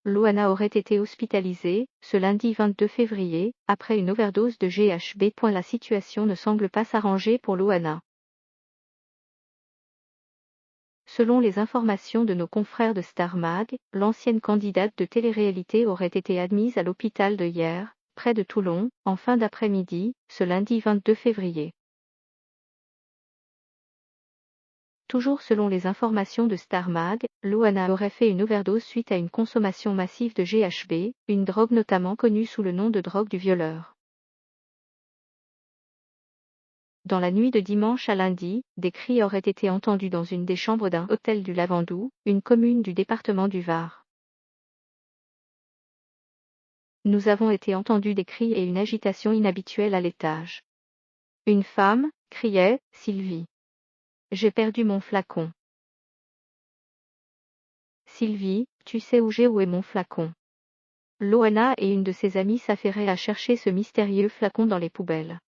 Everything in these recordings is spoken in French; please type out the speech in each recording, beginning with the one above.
Loana aurait été hospitalisée, ce lundi 22 février, après une overdose de GHB. La situation ne semble pas s'arranger pour Loana. Selon les informations de nos confrères de Star Mag, l'ancienne candidate de télé-réalité aurait été admise à l'hôpital de Hyères, près de Toulon, en fin d'après-midi, ce lundi 22 février. Toujours selon les informations de Star Mag, Loana aurait fait une overdose suite à une consommation massive de GHB, une drogue notamment connue sous le nom de drogue du violeur. Dans la nuit de dimanche à lundi, des cris auraient été entendus dans une des chambres d'un hôtel du Lavandou, une commune du département du Var. Nous avons été entendus des cris et une agitation inhabituelle à l'étage. Une femme, criait, Sylvie. J'ai perdu mon flacon. Sylvie, tu sais où est mon flacon? Loana et une de ses amies s'affairaient à chercher ce mystérieux flacon dans les poubelles.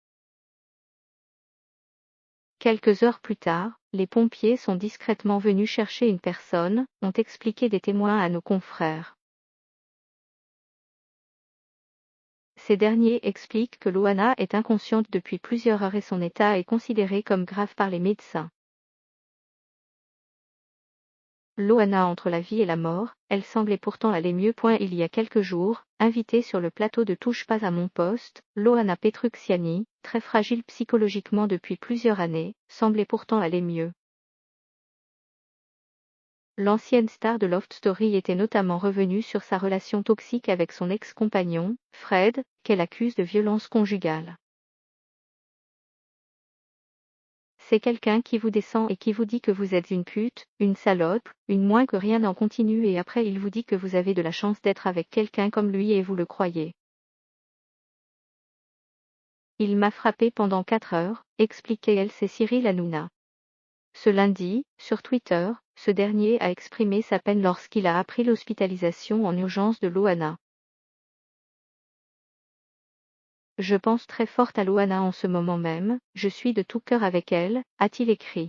Quelques heures plus tard, les pompiers sont discrètement venus chercher une personne, ont expliqué des témoins à nos confrères. Ces derniers expliquent que Loana est inconsciente depuis plusieurs heures et son état est considéré comme grave par les médecins. Loana entre la vie et la mort, elle semblait pourtant aller mieux. Il y a quelques jours, invitée sur le plateau de Touche pas à mon poste, Loana Petrucciani, très fragile psychologiquement depuis plusieurs années, semblait pourtant aller mieux. L'ancienne star de Love Story était notamment revenue sur sa relation toxique avec son ex-compagnon, Fred, qu'elle accuse de violence conjugale. C'est quelqu'un qui vous descend et qui vous dit que vous êtes une pute, une salope, une moins que rien en continu et après il vous dit que vous avez de la chance d'être avec quelqu'un comme lui et vous le croyez. Il m'a frappé pendant 4 heures, expliquait-elle. C'est Cyril Hanouna. Ce lundi, sur Twitter, ce dernier a exprimé sa peine lorsqu'il a appris l'hospitalisation en urgence de Loana. Je pense très fort à Loana en ce moment même, je suis de tout cœur avec elle, a-t-il écrit.